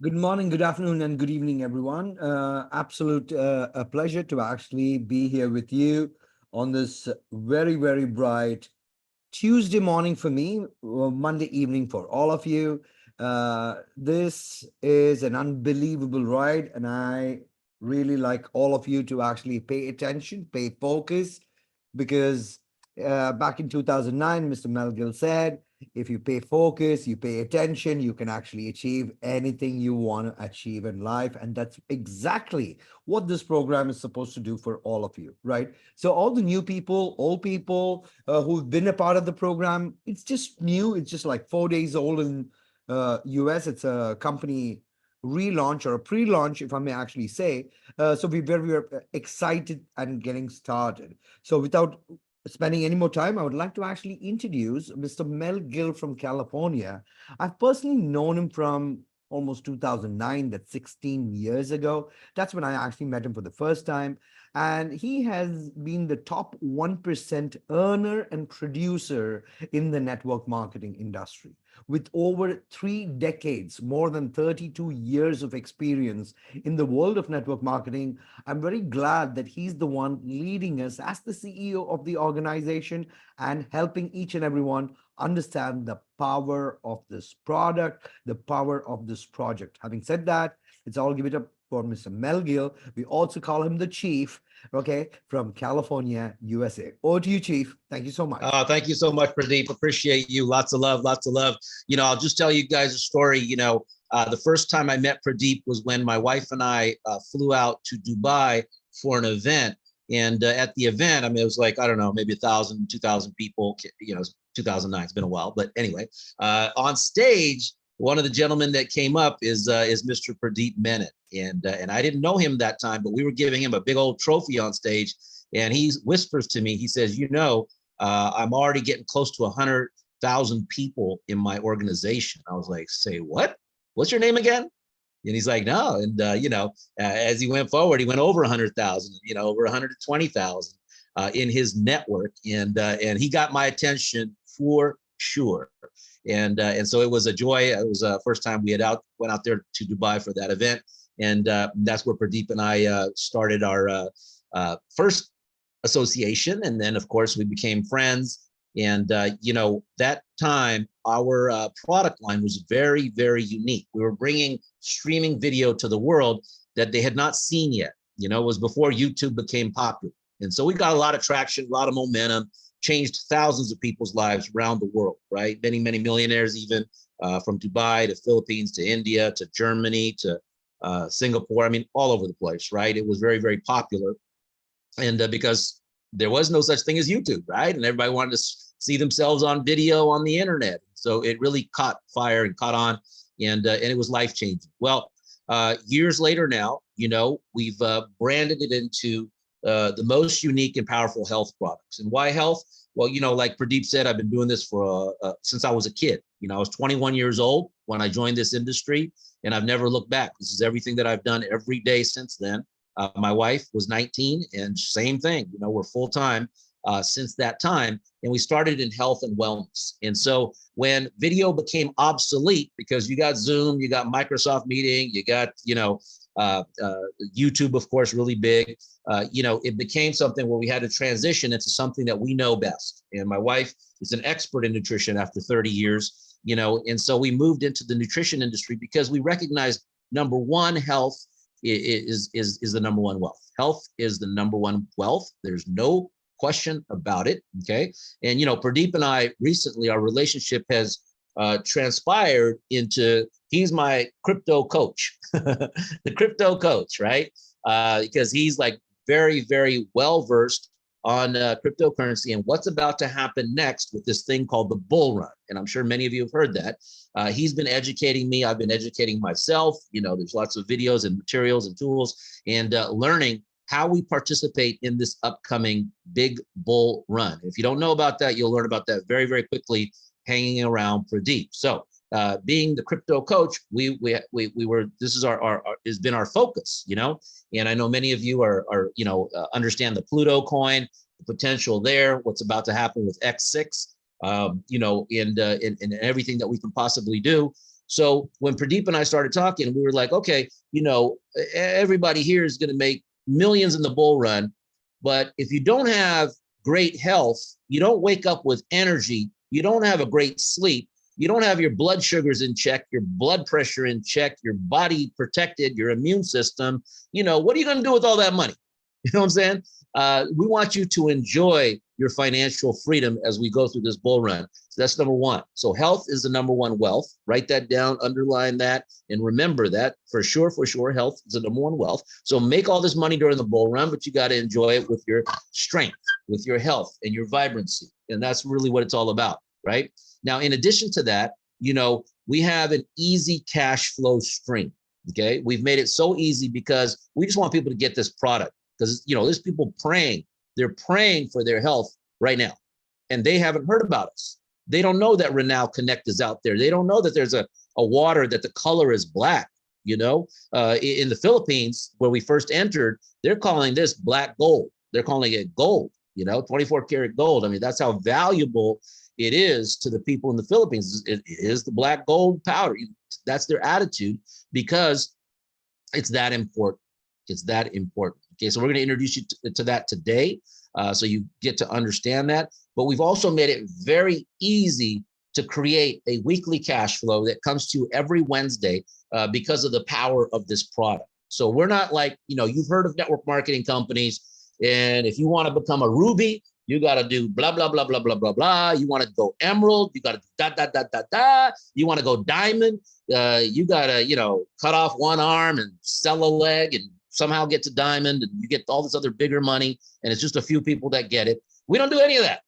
Good morning, good afternoon, and good evening, everyone. Absolute a pleasure to actually be here with you on this very, very bright Tuesday morning for me, Monday evening for all of you. This is an unbelievable ride, and I really like all of you to actually pay attention, pay focus, because back in 2009, Mr. Melville said, if you pay focus, you pay attention, you can actually achieve anything you want to achieve in life. And that's exactly what this program is supposed to do for all of you, right? So, all the new people, old people who've been a part of the program, it's just new. It's just like 4 days old in US. It's a company relaunch or a pre-launch, if I may actually say. So we're very excited and getting started. So without spending any more time, I would like to actually introduce Mr. Mel Gill from California. I've personally known him from almost 2009, that's 16 years ago. That's when I actually met him for the first time. And he has been the top 1% earner and producer in the network marketing industry with over 3 decades, more than 32 years of experience in the world of network marketing. I'm very glad that he's the one leading us as the CEO of the organization and helping each and everyone understand the power of this product, the power of this project. Having said that, let's all give it up for Mr. Mel Gill. We also call him the Chief, okay, from California, USA. Over to you, Chief. Thank you so much. Thank you so much, Pradeep. Appreciate you. Lots of love, lots of love. I'll just tell you guys a story. The first time I met Pradeep was when my wife and I flew out to Dubai for an event. And at the event, I mean, it was like, I don't know, maybe 1,000, 2,000 people, 2009, it's been a while. But anyway, on stage, one of the gentlemen that came up is Mr. Pradeep Menon. And I didn't know him that time, but we were giving him a big old trophy on stage. And he whispers to me, he says, I'm already getting close to 100,000 people in my organization. I was like, say what? What's your name again? And he's like, no. And, as he went forward, he went over 100,000, over 120,000 in his network. And he got my attention for sure. And so it was a joy. It was the first time we went out there to Dubai for that event. And that's where Pradeep and I started our first association. And then, of course, we became friends. And, that time, our product line was very, very unique. We were bringing streaming video to the world that they had not seen yet. It was before YouTube became popular. And so we got a lot of traction, a lot of momentum, changed thousands of people's lives around the world, right? Many, many millionaires, even from Dubai to Philippines to India to Germany to Singapore. I mean, all over the place, right? It was very, very popular. And because there was no such thing as YouTube, right? And everybody wanted to see themselves on video on the internet. So it really caught fire and caught on, and it was life changing. Well, years later now, we've branded it into the most unique and powerful health products. And why health? Well, like Pradeep said, I've been doing this for since I was a kid. I was 21 years old when I joined this industry, and I've never looked back. This is everything that I've done every day since then. My wife was 19, and same thing. We're full time since that time, and we started in health and wellness. And so when video became obsolete, because you got Zoom, you got Microsoft Meeting, you got YouTube, of course, really big. It became something where we had to transition into something that we know best. And my wife is an expert in nutrition after 30 years. And so we moved into the nutrition industry because we recognized, number one, health is the number one wealth. Health is the number one wealth. There's no question about it. Okay. And, Pradeep and I recently, our relationship has transpired into, he's my crypto coach, the crypto coach, right? Because he's like very, very well versed on cryptocurrency and what's about to happen next with this thing called the bull run. And I'm sure many of you have heard that. He's been educating me. I've been educating myself. There's lots of videos and materials and tools and learning how we participate in this upcoming big bull run. If you don't know about that, you'll learn about that very, very quickly hanging around Pradeep. So being the crypto coach, we were, this is our has been our focus, and I know many of you are understand the Pluto coin, the potential there, what's about to happen with X6, and everything that we can possibly do. So when Pradeep and I started talking, we were like, okay, everybody here is going to make millions in the bull run. But if you don't have great health, you don't wake up with energy, you don't have a great sleep, you don't have your blood sugars in check, your blood pressure in check, your body protected, your immune system, what are you going to do with all that money? You know what I'm saying? We want you to enjoy your financial freedom as we go through this bull run. So that's number one. So health is the number one wealth. Write that down, underline that, and remember that for sure, health is the number one wealth. So make all this money during the bull run, but you got to enjoy it with your strength, with your health and your vibrancy. And that's really what it's all about, right? Now, in addition to that, we have an easy cash flow stream. Okay. We've made it so easy because we just want people to get this product. Because, there's people praying. They're praying for their health right now. And they haven't heard about us. They don't know that Referral Connect is out there. They don't know that there's a water that the color is black. In the Philippines, where we first entered, they're calling this black gold. They're calling it gold, 24 karat gold. I mean, that's how valuable it is to the people in the Philippines. It is the black gold powder. That's their attitude because it's that important. It's that important. Okay, so we're going to introduce you to that today, so you get to understand that. But we've also made it very easy to create a weekly cash flow that comes to you every Wednesday because of the power of this product. So we're not like, you've heard of network marketing companies, and if you want to become a Ruby, you got to do blah, blah, blah, blah, blah, blah, blah. You want to go Emerald, you got to do da, da, da, da, da. You want to go Diamond, you got to, cut off one arm and sell a leg and somehow get to Diamond, and you get all this other bigger money, and it's just a few people that get it. We don't do any of that.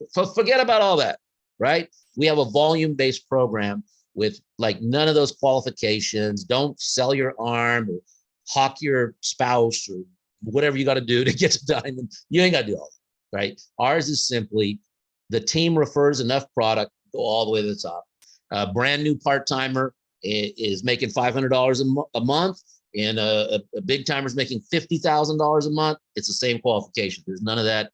So forget about all that, right? We have a volume-based program with like none of those qualifications. Don't sell your arm or hawk your spouse or whatever you got to do to get to Diamond. You ain't got to do all that, right? Ours is simply the team refers enough product, go all the way to the top. A brand new part-timer is making $500 a month, and a big timer is making $50,000 a month. It's the same qualification. There's none of that,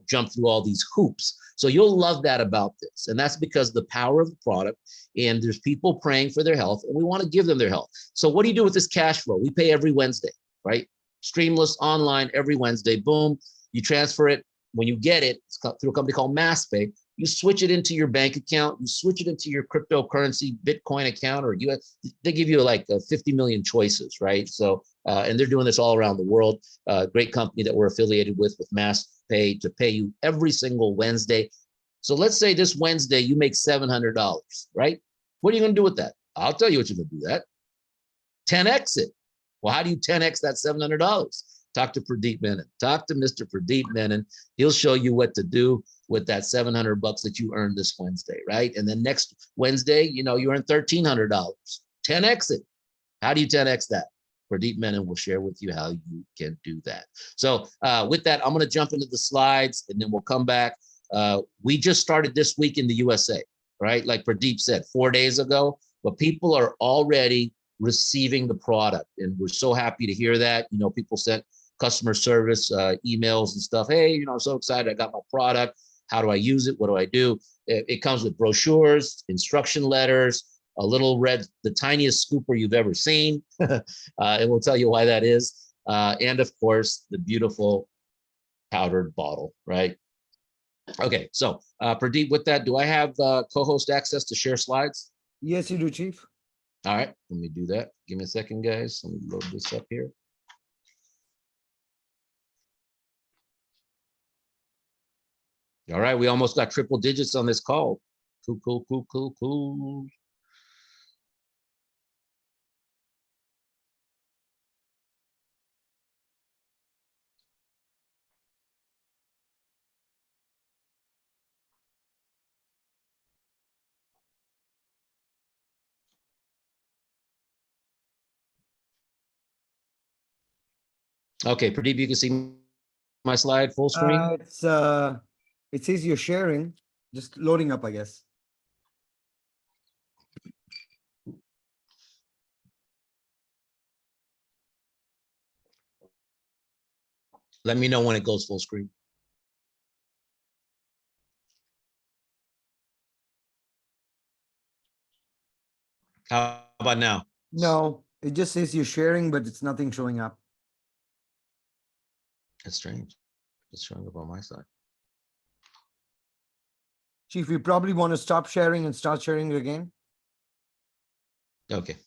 jump through all these hoops. So you'll love that about this. And that's because the power of the product, and there's people praying for their health, and we want to give them their health. So what do you do with this cash flow? We pay every Wednesday, right? Streamless online every Wednesday. Boom. You transfer it. When you get it, it's through a company called MassPay. You switch it into your bank account. You switch it into your cryptocurrency Bitcoin account, or US. They give you like 50 million choices, right? So, and they're doing this all around the world. Great company that we're affiliated with MassPay, to pay you every single Wednesday. So let's say this Wednesday you make $700, right? What are you going to do with that? I'll tell you what you're going to do that. 10x it. Well, how do you 10x that $700? Talk to Pradeep Menon. Talk to Mr. Pradeep Menon. He'll show you what to do with that $700 that you earned this Wednesday, right? And then next Wednesday, you earn $1,300. 10x it. How do you 10x that? Pradeep Menon will share with you how you can do that. So with that, I'm going to jump into the slides, and then we'll come back. We just started this week in the USA, right? Like Pradeep said, 4 days ago, but people are already receiving the product, and we're so happy to hear that. People sent customer service emails and stuff. Hey, I'm so excited. I got my product. How do I use it? What do I do? It comes with brochures, instruction letters, a little red, the tiniest scooper you've ever seen. And we'll tell you why that is. And of course, the beautiful powdered bottle, right? Okay, so Pradeep, with that, do I have co-host access to share slides? Yes, you do, Chief. All right, let me do that. Give me a second, guys. Let me load this up here. All right, we almost got triple digits on this call. Cool, cool, cool, cool, cool. Okay, Pradeep, you can see my slide full screen. It says you're sharing, just loading up, I guess. Let me know when it goes full screen. How about now? No, it just says you're sharing, but it's nothing showing up. That's strange. It's showing up on my side. Chief, you probably want to stop sharing and start sharing again. Okay.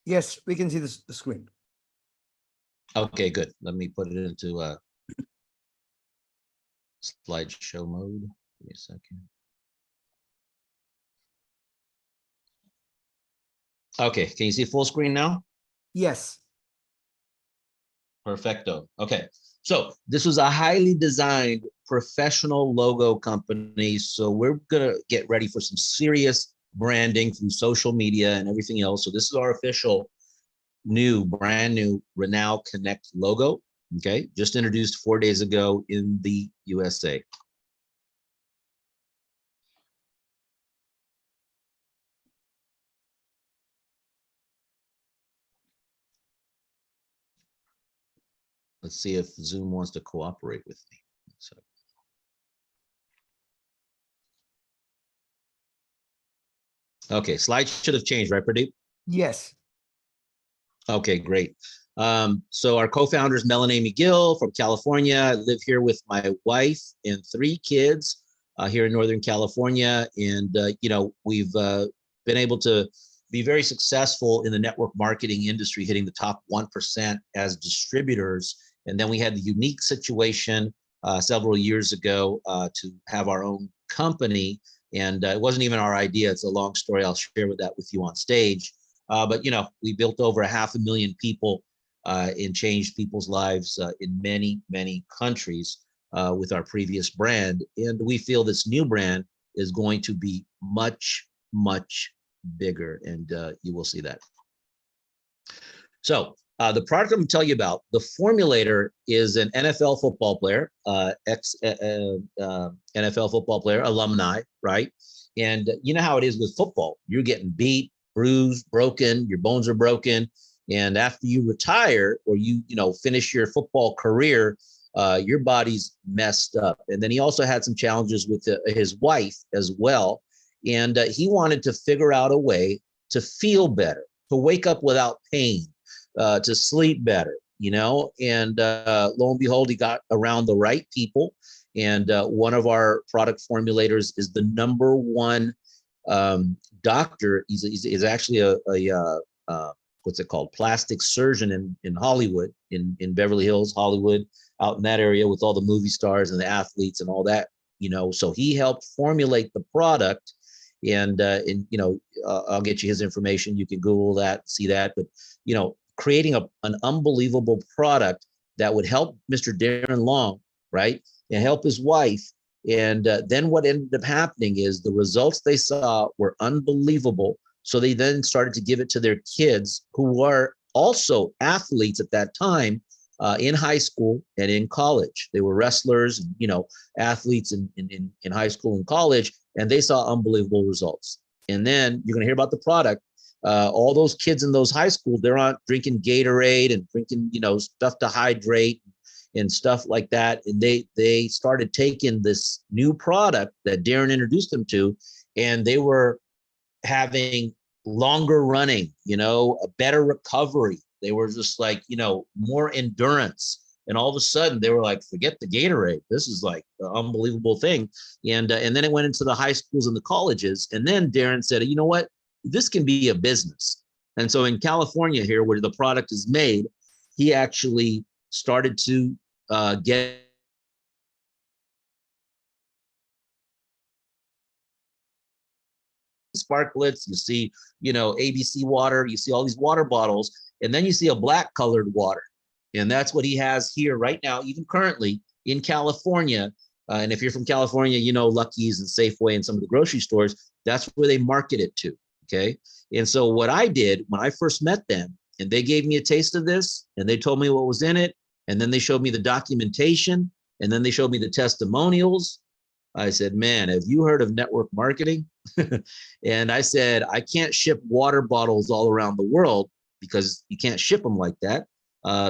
Yes, we can see the screen. Okay, good. Let me put it into slideshow mode. Give me a second. Okay, can you see full screen now? Yes. Perfecto. Okay, so this was a highly designed professional logo company. So we're gonna get ready for some serious branding through social media and everything else. So this is our official brand new Referral Connect logo. Okay, just introduced 4 days ago in the USA. Let's see if Zoom wants to cooperate with me. So, okay, slide should have changed, right, Pradeep? Yes. Okay, great. So our co-founder is Melanie McGill from California. I live here with my wife and 3 kids here in Northern California. And, we've been able to be very successful in the network marketing industry, hitting the top 1% as distributors. And then we had the unique situation several years ago to have our own company. And it wasn't even our idea. It's a long story. I'll share that with you on stage. But we built over 500,000 people and changed people's lives in many, many countries with our previous brand. And we feel this new brand is going to be much, much bigger. And you will see that. So the product I'm going to tell you about, the formulator is an NFL football player, NFL football player, alumni, right? And you know how it is with football. You're getting beat, bruised, broken, your bones are broken. And after you retire or you finish your football career, your body's messed up. And then he also had some challenges with his wife as well. And he wanted to figure out a way to feel better, to wake up without pain, to sleep better, and lo and behold, he got around the right people. And one of our product formulators is the #1 doctor. He's actually a what's it called? Plastic surgeon in Hollywood, in Beverly Hills, Hollywood, out in that area with all the movie stars and the athletes and all that, so he helped formulate the product. And I'll get you his information. You can Google that, see that. But, creating an unbelievable product that would help Mr. Darren Long, right? And help his wife. And then what ended up happening is the results they saw were unbelievable. So they then started to give it to their kids, who were also athletes at that time in high school and in college. They were wrestlers, athletes in high school and college, and they saw unbelievable results. And then you're going to hear about the product. All those kids in those high schools, they're on drinking Gatorade and drinking, stuff to hydrate and stuff like that. And they started taking this new product that Darren introduced them to, and they were having longer running, a better recovery. They were just like, more endurance. And all of a sudden they were like, forget the Gatorade. This is like an unbelievable thing. And then it went into the high schools and the colleges. And then Darren said, you know what? This can be a business. And so in California here, where the product is made, he actually started to get Sparklets, you see, ABC water, you see all these water bottles, and then you see a black colored water. And that's what he has here right now, even currently in California. And if you're from California, Lucky's and Safeway and some of the grocery stores, that's where they market it to. Okay. And so what I did when I first met them, and they gave me a taste of this, and they told me what was in it, and then they showed me the documentation, and then they showed me the testimonials. I said, man, have you heard of network marketing? And I said, I can't ship water bottles all around the world because you can't ship them like that.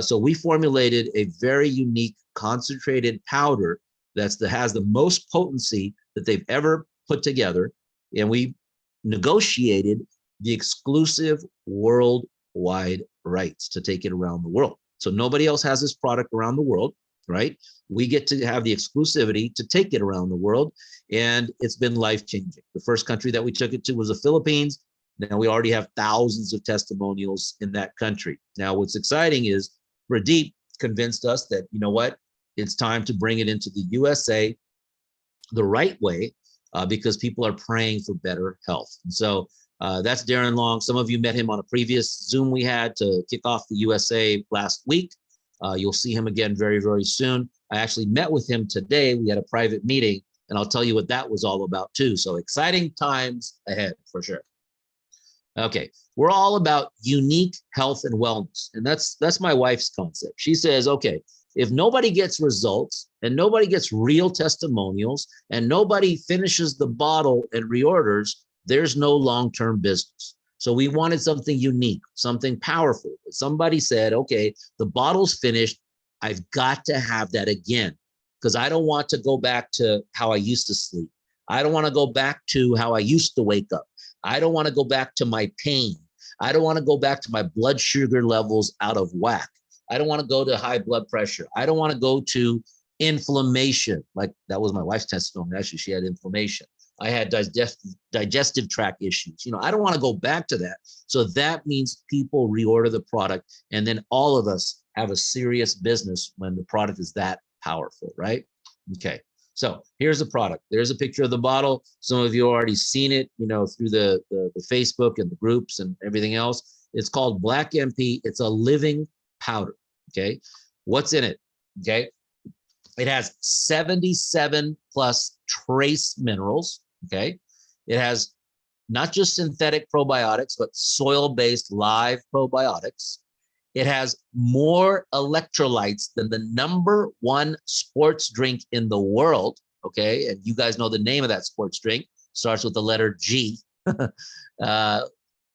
So we formulated a very unique concentrated powder that has the most potency that they've ever put together. And we negotiated the exclusive worldwide rights to take it around the world. So nobody else has this product around the world, right? We get to have the exclusivity to take it around the world. And it's been life-changing. The first country that we took it to was the Philippines. Now we already have thousands of testimonials in that country. Now what's exciting is Pradeep convinced us that, you know what, it's time to bring it into the USA the right way, because people are praying for better health. And so that's Darren Long. Some of you met him on a previous Zoom we had to kick off the USA last week. You'll see him again very, very soon. I actually met with him today. We had a private meeting, and I'll tell you what that was all about too. So exciting times ahead for sure. Okay, we're all about unique health and wellness, and that's my wife's concept. She says, okay, if nobody gets results and nobody gets real testimonials and nobody finishes the bottle and reorders, there's no long-term business. So we wanted something unique, something powerful. Somebody said, okay, the bottle's finished. I've got to have that again because I don't want to go back to how I used to sleep. I don't want to go back to how I used to wake up. I don't want to go back to my pain. I don't want to go back to my blood sugar levels out of whack. I don't want to go to high blood pressure. I don't want to go to inflammation. Like that was my wife's testimony. Actually, she had inflammation. I had digestive tract issues. You know, I don't want to go back to that. So that means people reorder the product, and then all of us have a serious business when the product is that powerful, right? Okay. So here's the product. There's a picture of the bottle. Some of you already seen it, you know, through the Facebook and the groups and everything else. It's called Black MP. It's a living powder. Okay. What's in it? Okay. It has 77 plus trace minerals. Okay. It has not just synthetic probiotics, but soil-based live probiotics. It has more electrolytes than the #1 sports drink in the world. Okay. And you guys know the name of that sports drink. Starts with the letter G.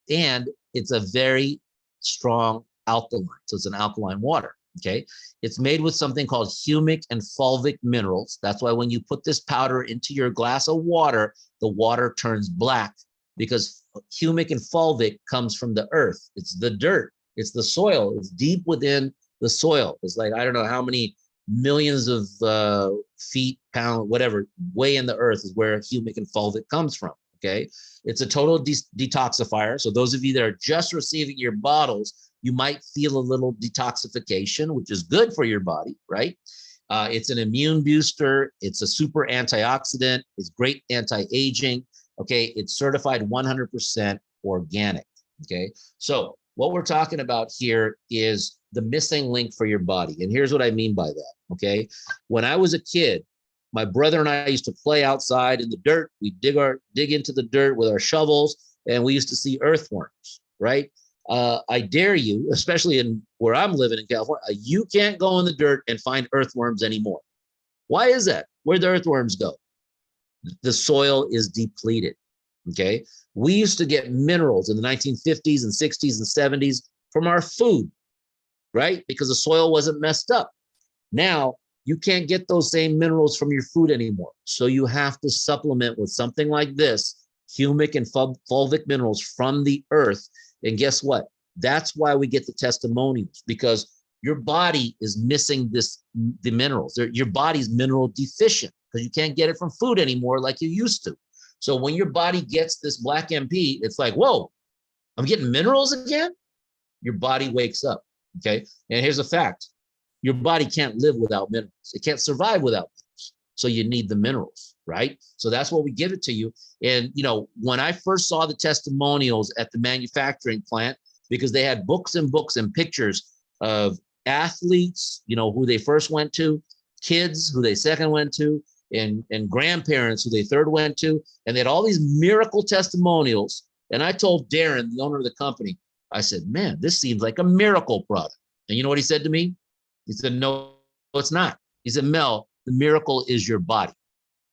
And it's a very strong alkaline. So it's an alkaline water. Okay. It's made with something called humic and fulvic minerals. That's why when you put this powder into your glass of water, the water turns black because humic and fulvic comes from the earth. It's the dirt. It's the soil. It's deep within the soil. It's like, I don't know how many millions of feet, pound, whatever, way in the earth is where humic and fulvic comes from. Okay. It's a total detoxifier. So those of you that are just receiving your bottles, you might feel a little detoxification, which is good for your body, right? It's an immune booster. It's a super antioxidant. It's great anti-aging. Okay. It's certified 100% organic. Okay. So what we're talking about here is the missing link for your body. And here's what I mean by that. Okay. When I was a kid, my brother and I used to play outside in the dirt. We dig into the dirt with our shovels, and we used to see earthworms, right? I dare you, especially in where I'm living in California, you can't go in the dirt and find earthworms anymore. Why is that? Where'd the earthworms go? The soil is depleted. Okay. We used to get minerals in the 1950s and 60s and 70s from our food, right? Because the soil wasn't messed up. Now you can't get those same minerals from your food anymore. So you have to supplement with something like this, humic and fulvic minerals from the earth. And guess what? That's why we get the testimonials, because your body is missing the minerals. Your body's mineral deficient because you can't get it from food anymore like you used to. So when your body gets this Black MP, it's like, whoa, I'm getting minerals again? Your body wakes up, okay? And here's a fact. Your body can't live without minerals. It can't survive without minerals. So you need the minerals, right? So that's what we give it to you. And, you know, when I first saw the testimonials at the manufacturing plant, because they had books and books and pictures of athletes, you know, who they first went to, kids who they second went to, and grandparents who they third went to, and they had all these miracle testimonials And I told Darren, the owner of the company, I said, man, this seems like a miracle product. And you know what he said to me? He said, no, it's not. He said, Mel, the miracle is your body.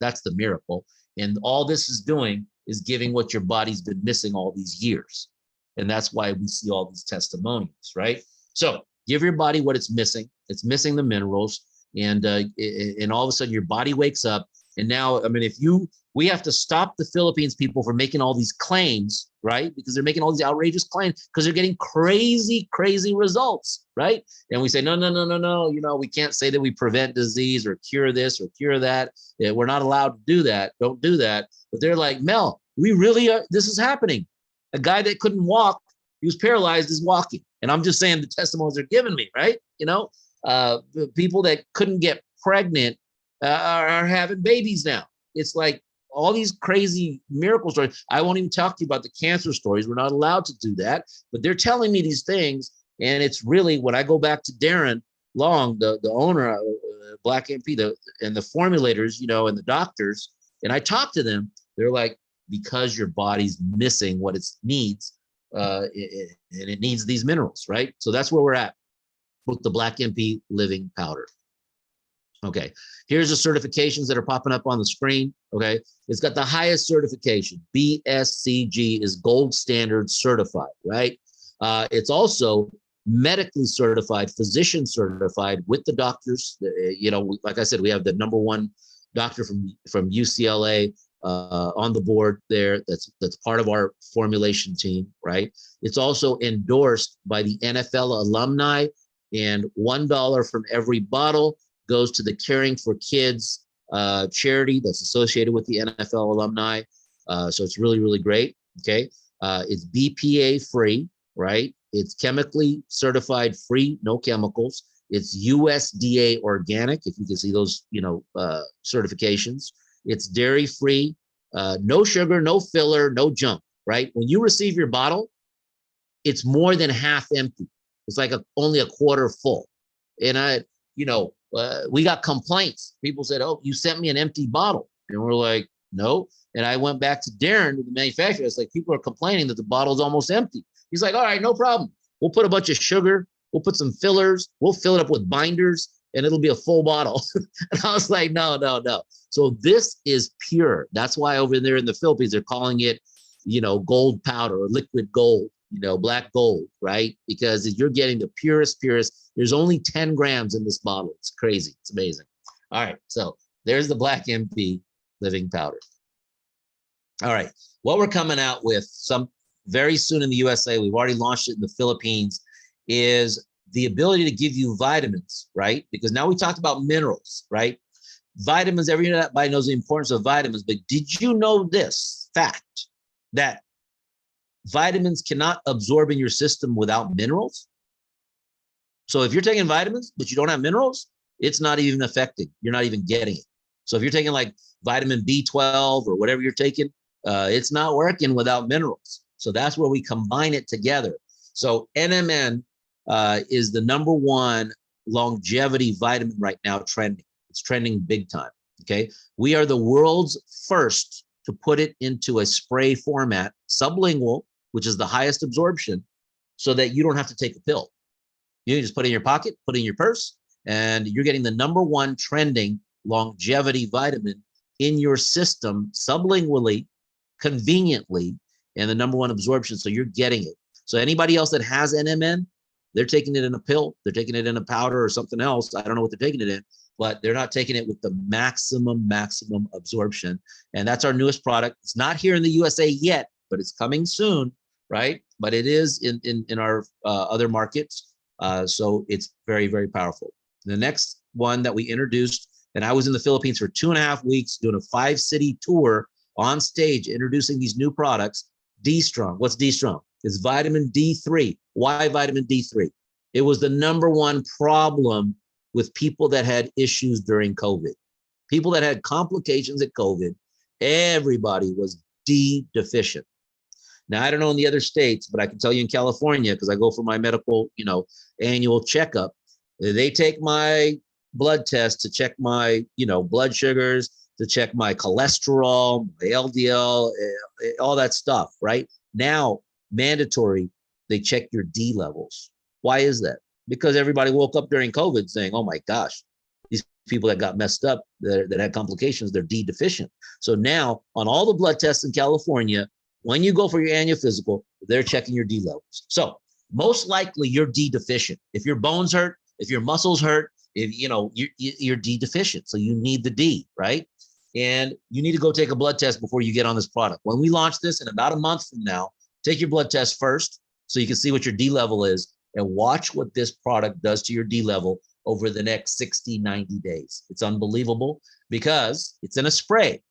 That's the miracle. And all this is doing is giving what your body's been missing all these years. And that's why we see all these testimonials, right? So give your body what it's missing. It's missing the minerals. And all of a sudden your body wakes up. And now, I mean, we have to stop the Philippines people from making all these claims, right? Because they're making all these outrageous claims because they're getting crazy, crazy results, right? And we say, no, no, no, no, no. You know, we can't say that we prevent disease or cure this or cure that. Yeah, we're not allowed to do that. Don't do that. But they're like, Mel, we really are. This is happening. A guy that couldn't walk, he was paralyzed, is walking. And I'm just saying the testimonies they're giving me, right? You know, the people that couldn't get pregnant are having babies now. It's like all these crazy miracle stories. I won't even talk to you about the cancer stories. We're not allowed to do that, but they're telling me these things. And it's really, when I go back to Darren Long, the owner, Black MP, and the formulators, you know, and the doctors, and I talk to them, they're like, because your body's missing what it needs, and it needs these minerals, right? So that's where we're at with the Black MP Living Powder. Okay, here's the certifications that are popping up on the screen. Okay, it's got the highest certification. BSCG is gold standard certified, right? It's also medically certified, physician certified with the doctors. You know, like I said, we have the #1 doctor from UCLA on the board there. That's part of our formulation team, right? It's also endorsed by the NFL alumni, and $1 from every bottle goes to the Caring for Kids charity that's associated with the NFL alumni. So it's really, really great. Okay. It's BPA free, right? It's chemically certified free, no chemicals. It's USDA organic, if you can see those, you know, certifications. It's dairy free, no sugar, no filler, no junk, right? When you receive your bottle, it's more than half empty. It's like only a quarter full. And we got complaints. People said, oh, you sent me an empty bottle. And we're like, no. And I went back to Darren, the manufacturer. It's like, people are complaining that the bottle's almost empty. He's like, all right, no problem. We'll put a bunch of sugar. We'll put some fillers. We'll fill it up with binders, and it'll be a full bottle. And I was like, no, no, no. So this is pure. That's why over there in the Philippines, they're calling it, you know, gold powder or liquid gold, you know, black gold, right? Because you're getting the purest. There's only 10 grams in this bottle. It's crazy. It's amazing. All right. So there's the Black MP Living Powder. All right. What we're coming out with very soon in the USA, we've already launched it in the Philippines, is the ability to give you vitamins, right? Because now we talked about minerals, right? Vitamins, everybody knows the importance of vitamins, but did you know this fact that vitamins cannot absorb in your system without minerals? So if you're taking vitamins, but you don't have minerals, it's not even affecting. You're not even getting it. So if you're taking like vitamin B12 or whatever you're taking, it's not working without minerals. So that's where we combine it together. So NMN is the #1 longevity vitamin right now trending. It's trending big time, okay? We are the world's first to put it into a spray format, sublingual, which is the highest absorption, so that you don't have to take a pill. You can just put it in your pocket, put it in your purse, and you're getting the #1 trending longevity vitamin in your system sublingually, conveniently, and the #1 absorption, so you're getting it. So anybody else that has NMN, they're taking it in a pill, they're taking it in a powder or something else. I don't know what they're taking it in, but they're not taking it with the maximum absorption. And that's our newest product. It's not here in the USA yet, but it's coming soon, right? But it is in our other markets. So it's very, very powerful. The next one that we introduced, and I was in the Philippines for 2.5 weeks doing a 5-city tour on stage, introducing these new products. D-Strong. What's D-Strong? It's vitamin D3. Why vitamin D3? It was the #1 problem with people that had issues during COVID. People that had complications at COVID, everybody was D deficient. Now, I don't know in the other states, but I can tell you in California, because I go for my medical, annual checkup, they take my blood test to check my, blood sugars, to check my cholesterol, my LDL, all that stuff, right? Now, mandatory, they check your D levels. Why is that? Because everybody woke up during COVID saying, oh my gosh, these people that got messed up, that had complications, they're D deficient. So now on all the blood tests in California, when you go for your annual physical, they're checking your D levels. So most likely you're D deficient. If your bones hurt, if your muscles hurt, if you're D deficient. So you need the D, right? And you need to go take a blood test before you get on this product. When we launch this in about a month from now, take your blood test first so you can see what your D level is and watch what this product does to your D level over the next 60, 90 days. It's unbelievable because it's in a spray.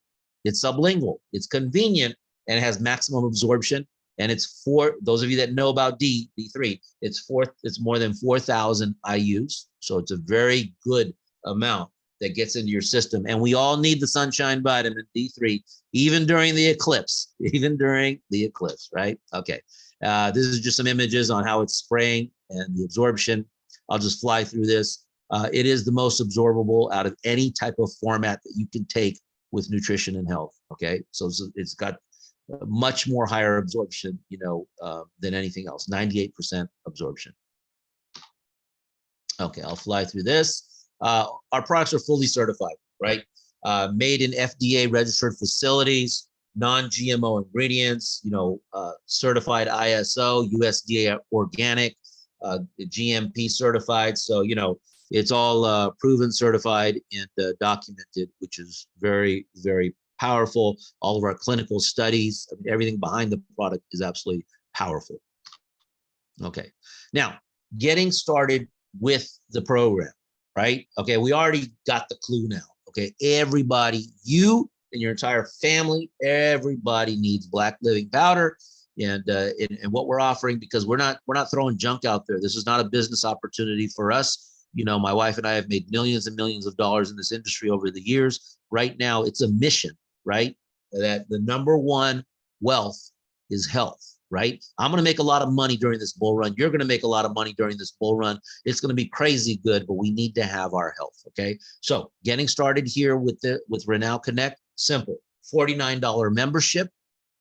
It's sublingual. It's convenient and it has maximum absorption. And it's for those of you that know about D3, it's more than 4,000 IUs. So it's a very good amount that gets into your system. And we all need the sunshine vitamin D3, even during the eclipse, right? Okay. This is just some images on how it's spraying and the absorption. I'll just fly through this. It is the most absorbable out of any type of format that you can take with nutrition and health. Okay. So it's got much more higher absorption, than anything else, 98% absorption. Okay, I'll fly through this. Our products are fully certified, right? Made in FDA registered facilities, non-GMO ingredients, certified ISO, USDA organic, GMP certified. So, it's all proven, certified, and documented, which is very, very powerful. All of our clinical studies, everything behind the product is absolutely powerful. Okay, now getting started with the program, right? Okay, we already got the clue now. Okay, everybody, you and your entire family, everybody needs Black Living Powder, and what we're offering, because we're not throwing junk out there. This is not a business opportunity for us. My wife and I have made millions and millions of dollars in this industry over the years. Right now, it's a mission, right? That the number one wealth is health, right? I'm going to make a lot of money during this bull run. You're going to make a lot of money during this bull run. It's going to be crazy good, but we need to have our health. Okay. So getting started here with Renew Connect, simple, $49 membership.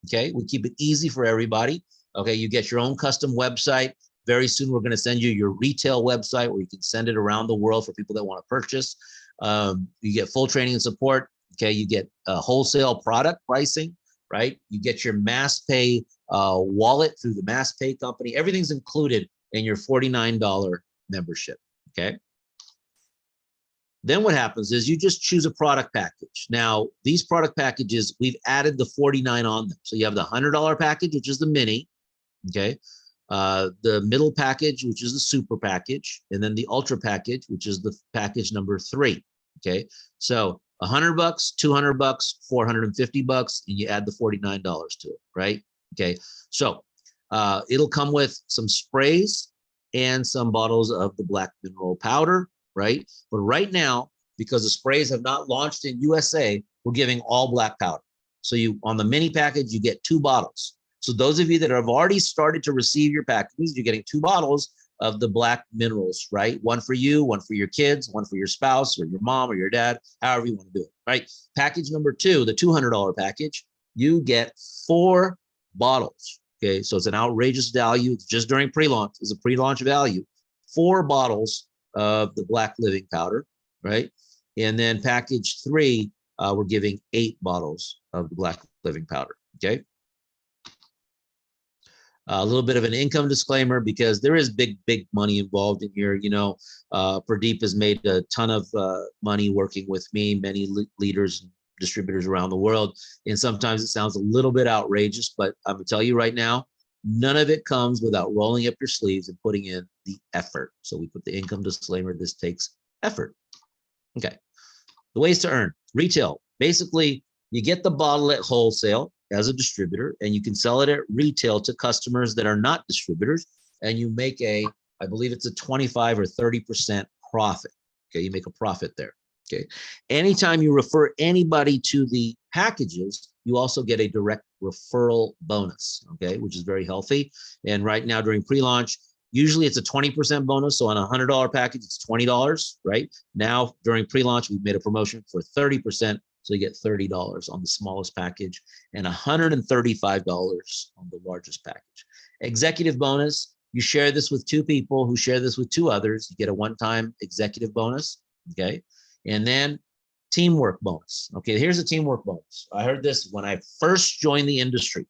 Okay. We keep it easy for everybody. Okay. You get your own custom website. Very soon, we're going to send you your retail website where you can send it around the world for people that want to purchase. You get full training and support. Okay. You get wholesale product pricing, right? You get your mass pay wallet through the mass pay company. Everything's included in your $49 membership. Okay. Then what happens is you just choose a product package. Now, these product packages, we've added the 49 on them. So you have the $100 package, which is the mini. Okay. The middle package, which is the super package, and then the ultra package, which is the package number 3. Okay. So $100, $200, $450, and you add the $49 to it, right? Okay. So it'll come with some sprays and some bottles of the black mineral powder, right? But right now, because the sprays have not launched in USA, we're giving all black powder. So on the mini package, you get 2 bottles. So those of you that have already started to receive your packages, you're getting 2 bottles of the black minerals, right? One for you, one for your kids, one for your spouse or your mom or your dad, however you want to do it, right? Package number 2, the $200 package, you get 4 bottles. Okay, so it's an outrageous value. It's just during pre-launch. It's a pre-launch value. 4 bottles of the Black Living Powder, right? And then package 3, we're giving 8 bottles of the Black Living Powder. Okay. A little bit of an income disclaimer, because there is big money involved in here. Pradeep has made a ton of money working with me, many leaders, distributors around the world. And sometimes it sounds a little bit outrageous, but I'm gonna tell you right now, none of it comes without rolling up your sleeves and putting in the effort. So we put the income disclaimer, this takes effort. Okay. The ways to earn. Retail. Basically, you get the bottle at wholesale as a distributor, and you can sell it at retail to customers that are not distributors, and you make I believe it's a 25 or 30% profit. Okay, you make a profit there. Okay, anytime you refer anybody to the packages, you also get a direct referral bonus. Okay, which is very healthy. And right now during pre-launch, usually it's a 20% bonus. So on a $100 package, it's $20, right? Now during pre-launch, we've made a promotion for 30%, So you get $30 on the smallest package and $135 on the largest package. Executive bonus, you share this with two people who share this with two others. You get a one-time executive bonus, okay? And then teamwork bonus. Okay, here's a teamwork bonus. I heard this when I first joined the industry.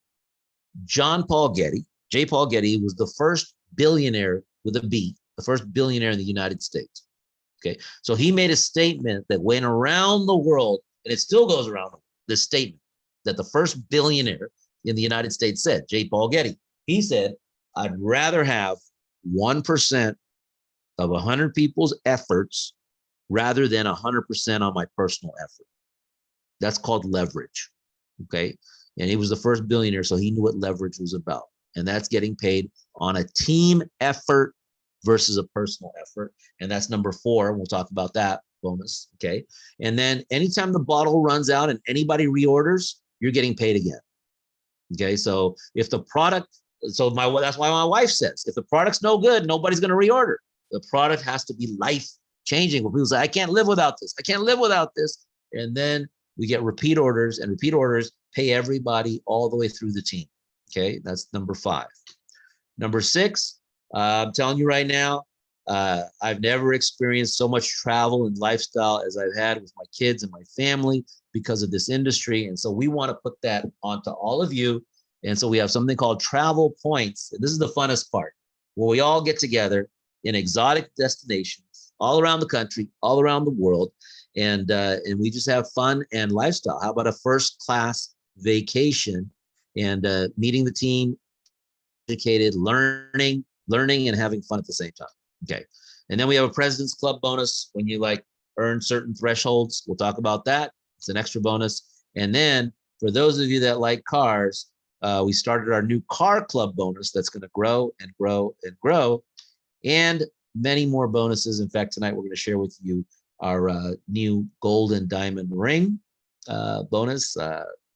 J. Paul Getty was the first billionaire with a B, the first billionaire in the United States. Okay, so he made a statement that went around the world, and it still goes around this statement that the first billionaire in the United States said, J. Paul Getty. He said, I'd rather have 1% of 100 people's efforts rather than 100% on my personal effort. That's called leverage. Okay, and he was the first billionaire, so he knew what leverage was about. And that's getting paid on a team effort versus a personal effort. And that's number 4. We'll talk about that bonus. Okay. And then anytime the bottle runs out and anybody reorders, you're getting paid again. Okay. So if the product, that's why my wife says, if the product's no good, nobody's going to reorder. The product has to be life changing. Where people say, I can't live without this. I can't live without this. And then we get repeat orders, and repeat orders pay everybody all the way through the team. Okay. That's number 5. Number 6, I'm telling you right now, I've never experienced so much travel and lifestyle as I've had with my kids and my family because of this industry. And so we want to put that onto all of you. And so we have something called travel points. And this is the funnest part, where we all get together in exotic destinations all around the country, all around the world. And we just have fun and lifestyle. How about a first class vacation and meeting the team, educated, learning and having fun at the same time. Okay. And then we have a President's Club bonus when you like earn certain thresholds. We'll talk about that. It's an extra bonus. And then for those of you that like cars, we started our new car club bonus that's going to grow and grow and grow, and many more bonuses. In fact, tonight we're going to share with you our new gold and diamond ring bonus.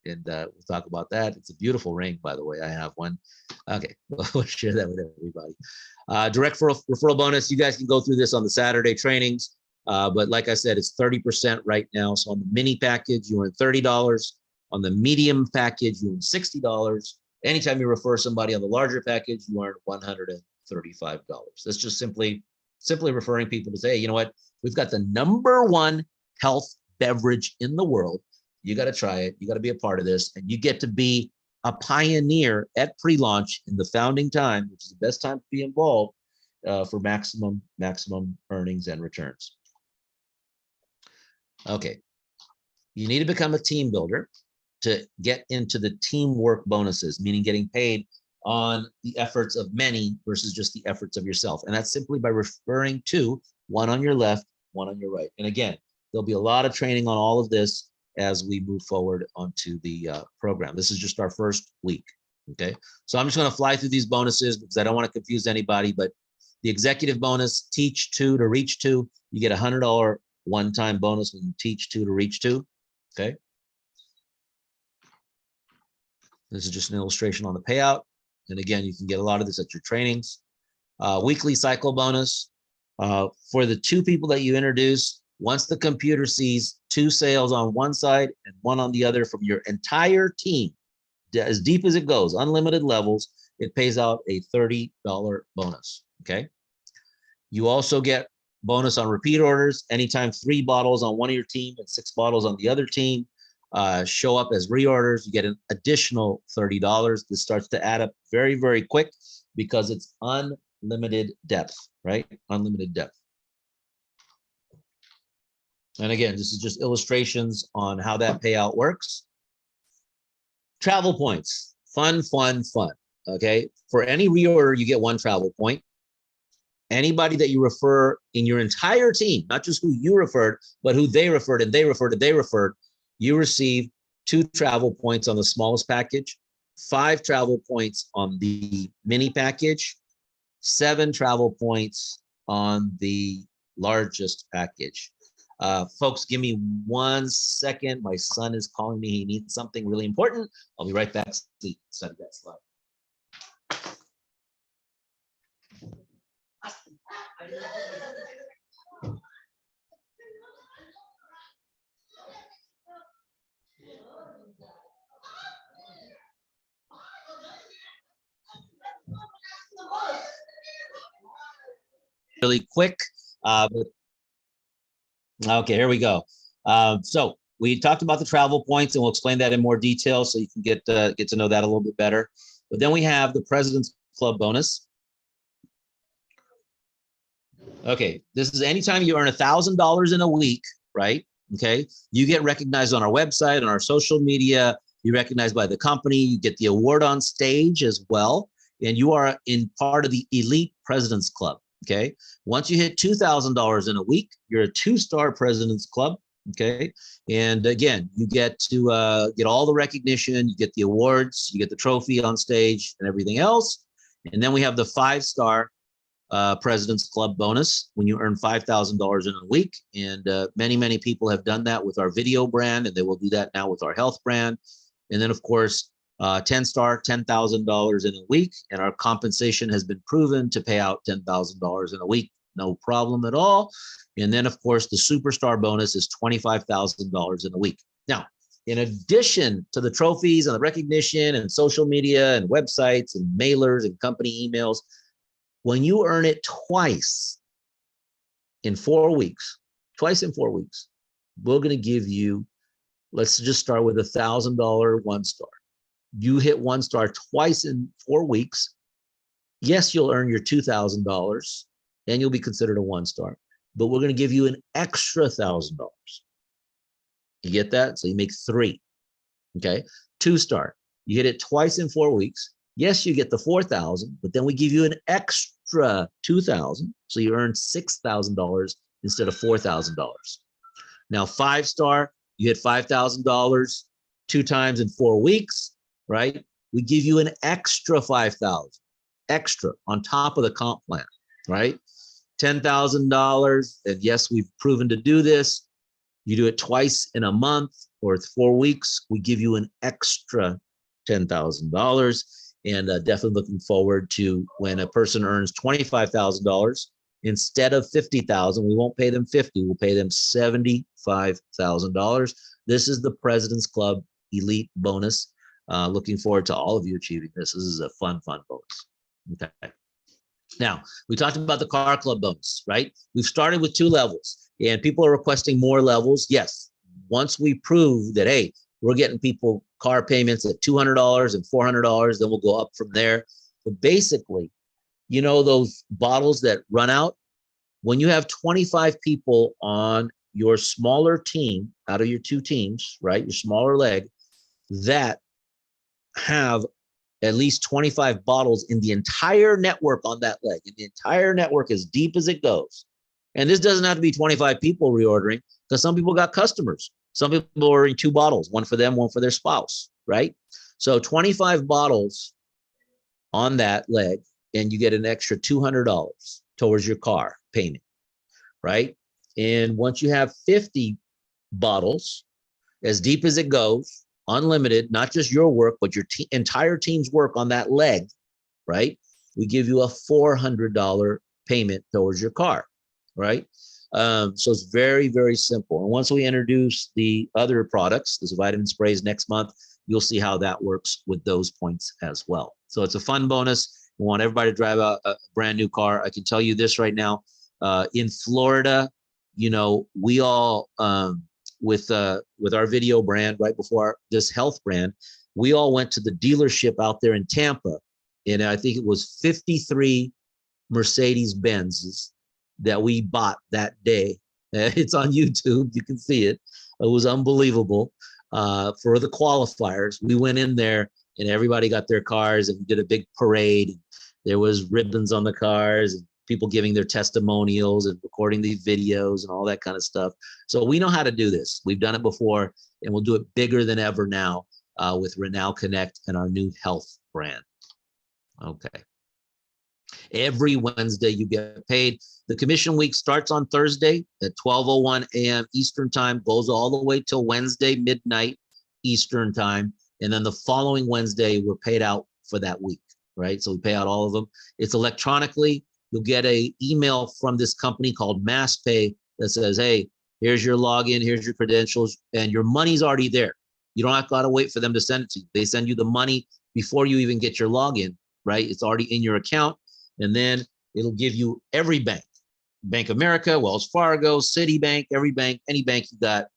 And we'll talk about that. It's a beautiful ring, by the way. I have one. Okay, we'll share that with everybody. Direct referral bonus. You guys can go through this on the Saturday trainings. But like I said, it's 30% right now. So on the mini package, you earn $30. On the medium package, you earn $60. Anytime you refer somebody on the larger package, you earn $135. That's just simply referring people to say, hey, you know what? We've got the #1 health beverage in the world. You got to try it. You got to be a part of this, and you get to be a pioneer at pre-launch in the founding time, which is the best time to be involved for maximum earnings and returns. Okay, you need to become a team builder to get into the teamwork bonuses, meaning getting paid on the efforts of many versus just the efforts of yourself. And that's simply by referring to one on your left, one on your right. And again, there'll be a lot of training on all of this as we move forward onto the program. This is just our first week, okay? So I'm just gonna fly through these bonuses because I don't wanna confuse anybody, but the executive bonus, teach 2 to reach 2, you get a $100 one-time bonus when you teach 2 to reach 2, okay? This is just an illustration on the payout. And again, you can get a lot of this at your trainings. Weekly cycle bonus. For the 2 people that you introduce, once the computer sees 2 sales on one side and 1 on the other from your entire team, as deep as it goes, unlimited levels, it pays out a $30 bonus, okay? You also get bonus on repeat orders. Anytime 3 bottles on one of your team and 6 bottles on the other team show up as reorders, you get an additional $30. This starts to add up very, very quick because it's unlimited depth, right? Unlimited depth. And again, this is just illustrations on how that payout works. Travel points, fun, fun, fun, okay? For any reorder, you get 1 travel point. Anybody that you refer in your entire team, not just who you referred, but who they referred and they referred and they referred, you receive 2 travel points on the smallest package, 5 travel points on the mini package, 7 travel points on the largest package. Folks, give me 1 second. My son is calling me. He needs something really important. I'll be right back. Study that slide. really quick. Okay, here we go. So we talked about the travel points, and we'll explain that in more detail so you can get to know that a little bit better. But then we have the President's Club bonus. Okay, this is anytime you earn $1,000 in a week, right? Okay, you get recognized on our website, on our social media. You're recognized by the company. You get the award on stage as well, and you are in part of the elite President's Club. Okay, once you hit $2,000 in a week, you're a 2-star President's Club. Okay, and again, you get to get all the recognition. You get the awards. You get the trophy on stage and everything else. And then we have the 5-star President's Club bonus when you earn $5,000 in a week. And many people have done that with our video brand, and they will do that now with our health brand. And then, of course, 10-star, $10,000 in a week. And our compensation has been proven to pay out $10,000 in a week. No problem at all. And then, of course, the superstar bonus is $25,000 in a week. Now, in addition to the trophies and the recognition and social media and websites and mailers and company emails, when you earn it twice in 4 weeks, we're going to give you, let's just start with $1,000 1-star. You hit 1-star twice in 4 weeks. Yes, you'll earn your $2,000 and you'll be considered a 1-star, but we're going to give you an extra $1,000. You get that? So you make 3. Okay. 2-star, you hit it twice in 4 weeks. Yes, you get the 4,000, but then we give you an extra 2,000. So you earn $6,000 instead of $4,000. Now, 5-star, you hit $5,000 2 times in 4 weeks, right? We give you an extra 5,000 extra on top of the comp plan, right? $10,000. And yes, we've proven to do this. You do it twice in a month or 4 weeks, we give you an extra $10,000. And definitely looking forward to when a person earns $25,000 instead of $50,000. We won't pay them $50,000. We'll pay them $75,000. This is the President's Club Elite bonus. Looking forward to all of you achieving this. This is a fun bonus. Okay. Now, we talked about the car club bonus, right? We've started with 2 levels, and people are requesting more levels. Yes, once we prove that, hey, we're getting people car payments at $200 and $400, then we'll go up from there. But basically, you know those bottles that run out? When you have 25 people on your smaller team, out of your 2 teams, right, your smaller leg, that have at least 25 bottles in the entire network on that leg, and the entire network as deep as it goes. And this doesn't have to be 25 people reordering, because some people got customers. Some people are ordering 2 bottles, one for them, one for their spouse, right? So 25 bottles on that leg, and you get an extra $200 towards your car payment, right? And once you have 50 bottles, as deep as it goes, unlimited, not just your work, but your entire team's work on that leg, right? We give you a $400 payment towards your car, right? So it's very simple. And once we introduce the other products, this vitamin sprays next month, you'll see how that works with those points as well. So it's a fun bonus. We want everybody to drive a brand new car. I can tell you this right now, in Florida, you know, we all, with our video brand, right before this health brand, we all went to the dealership out there in Tampa, and I think it was 53 Mercedes Benzes that we bought that day. It's on YouTube, you can see it. It was unbelievable. For the qualifiers, we went in there and everybody got their cars, and we did a big parade. There was ribbons on the cars, and people giving their testimonials and recording these videos and all that kind of stuff. So we know how to do this. We've done it before, and we'll do it bigger than ever now with Referral Connect and our new health brand. Okay. Every Wednesday you get paid. The commission week starts on Thursday at 12:01 a.m. Eastern time, goes all the way till Wednesday midnight Eastern time. And then the following Wednesday, we're paid out for that week, right? So we pay out all of them. It's electronically. You'll get an email from this company called MassPay that says, hey, here's your login, here's your credentials, and your money's already there. You don't have to wait for them to send it to you. They send you the money before you even get your login, right? It's already in your account. And then it'll give you every bank. Bank of America, Wells Fargo, Citibank, every bank, any bank you got,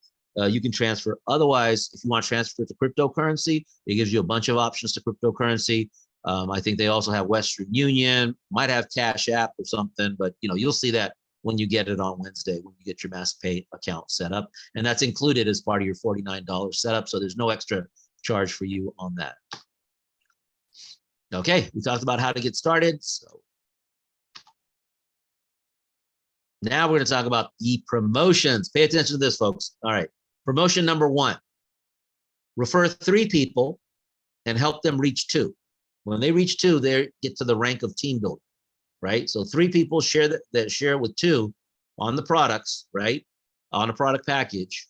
you can transfer. Otherwise, if you want to transfer to cryptocurrency, it gives you a bunch of options to cryptocurrency. I think they also have Western Union, might have Cash App or something, but you'll see that when you get it on Wednesday, when you get your MassPay account set up. And that's included as part of your $49 setup. So there's no extra charge for you on that. Okay, we talked about how to get started. So now we're going to talk about the promotions. Pay attention to this, folks. All right. Promotion number 1, refer 3 people and help them reach 2. When they reach 2, they get to the rank of team builder, right? So 3 people share that share with 2 on the products, right? On a product package,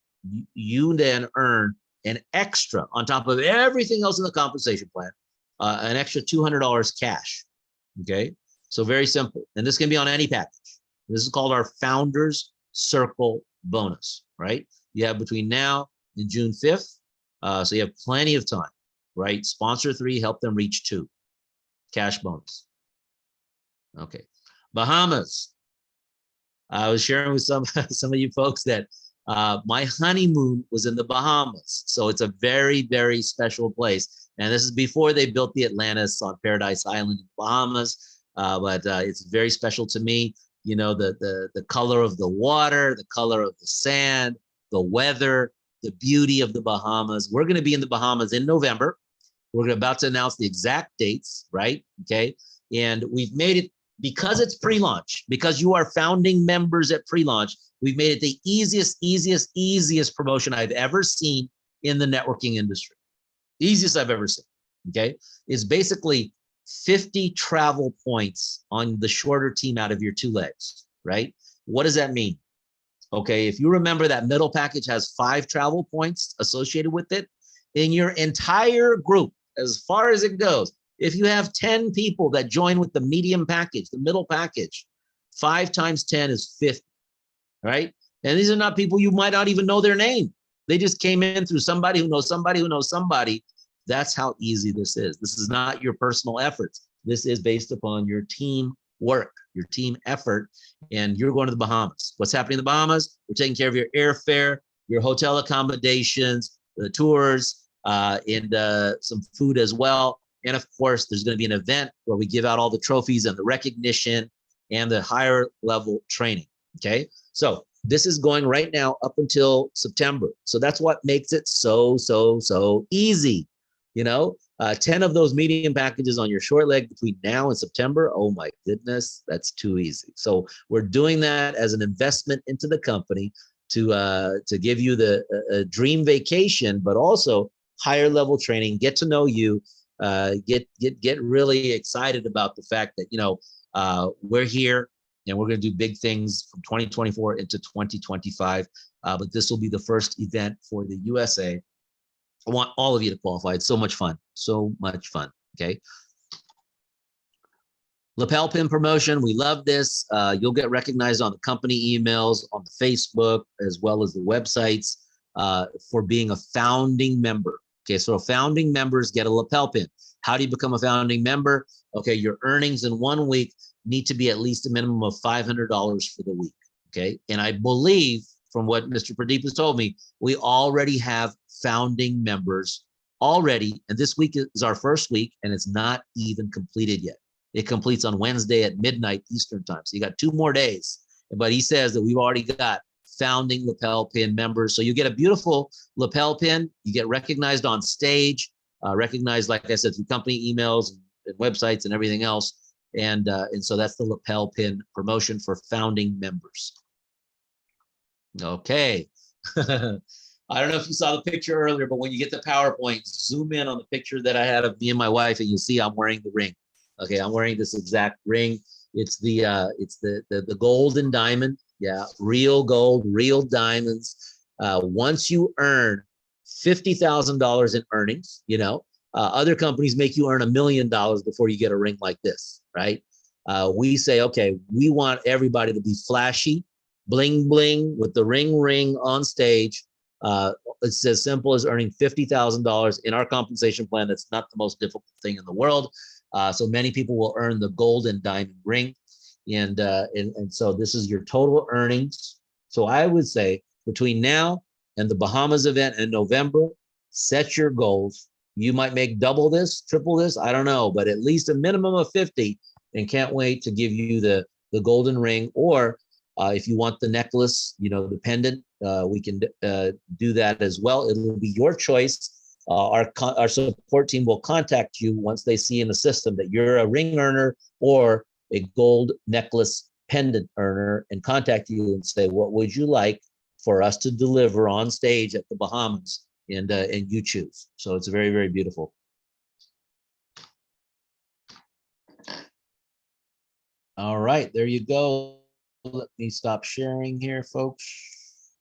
you then earn an extra on top of everything else in the compensation plan, an extra $200 cash. Okay. So very simple. And this can be on any package. This is called our Founders Circle bonus, right? You have between now and June 5th. So you have plenty of time, right? Sponsor 3, help them reach 2. Cash bonus. Okay. Bahamas. I was sharing with some of you folks that my honeymoon was in the Bahamas. So it's a very, very special place. And this is before they built the Atlantis on Paradise Island in the Bahamas. But it's very special to me. The color of the water, the color of the sand, the weather, the beauty of the Bahamas. We're going to be in the Bahamas in November. We're about to announce the exact dates, right? Okay. And we've made it, because it's pre-launch, because you are founding members at pre-launch, we've made it the easiest promotion I've ever seen in the networking industry. Easiest I've ever seen, okay? It's basically 50 travel points on the shorter team out of your 2 legs, right? What does that mean? Okay, if you remember, that middle package has 5 travel points associated with it. In your entire group, as far as it goes, if you have 10 people that join with the medium package, the middle package, 5 times 10 is 50, right? And these are not people you might not even know their name. They just came in through somebody who knows somebody who knows somebody. That's how easy this is. This is not your personal efforts. This is based upon your team work, your team effort, and you're going to the Bahamas. What's happening in the Bahamas? We're taking care of your airfare, your hotel accommodations, the tours, and some food as well. And of course, there's going to be an event where we give out all the trophies and the recognition and the higher level training. Okay. So this is going right now up until September. So that's what makes it so easy. 10 of those medium packages on your short leg between now and September. Oh my goodness, that's too easy. So we're doing that as an investment into the company to give you the dream vacation, but also higher level training, get to know you, get really excited about the fact that, we're here and we're going to do big things from 2024 into 2025. But this will be the first event for the USA. I want all of you to qualify. It's so much fun. Okay. Lapel pin promotion. We love this. You'll get recognized on the company emails, on the Facebook, as well as the websites for being a founding member. Okay. So founding members get a lapel pin. How do you become a founding member? Okay. Your earnings in 1 week need to be at least a minimum of $500 for the week. Okay. And I believe, from what Mr. Pradeep has told me, we already have founding members already. And this week is our first week, and it's not even completed yet. It completes on Wednesday at midnight Eastern time. So you got 2 more days. But he says that we've already got founding lapel pin members. So you get a beautiful lapel pin. You get recognized on stage, recognized, like I said, through company emails and websites and everything else. And so that's the lapel pin promotion for founding members. Okay. I don't know if you saw the picture earlier, but when you get the PowerPoint, zoom in on the picture that I had of me and my wife, and you'll see I'm wearing the ring. Okay, I'm wearing this exact ring. It's the gold and diamond. Yeah, real gold, real diamonds. Once you earn $50,000 in earnings, other companies make you earn $1 million before you get a ring like this, right? We say, okay, we want everybody to be flashy, bling bling with the ring on stage. It's as simple as earning $50,000 in our compensation plan. That's not the most difficult thing in the world. So many people will earn the gold and diamond ring. And so this is your total earnings. So I would say between now and the Bahamas event in November, set your goals. You might make double this, triple this, I don't know, but at least a minimum of 50, and can't wait to give you the golden ring. Or if you want the necklace, the pendant, we can do that as well. It'll be your choice. Our support team will contact you once they see in the system that you're a ring earner or a gold necklace pendant earner, and contact you and say, what would you like for us to deliver on stage at the Bahamas? And you choose. So it's very, very beautiful. All right, there you go. Let me stop sharing here, folks.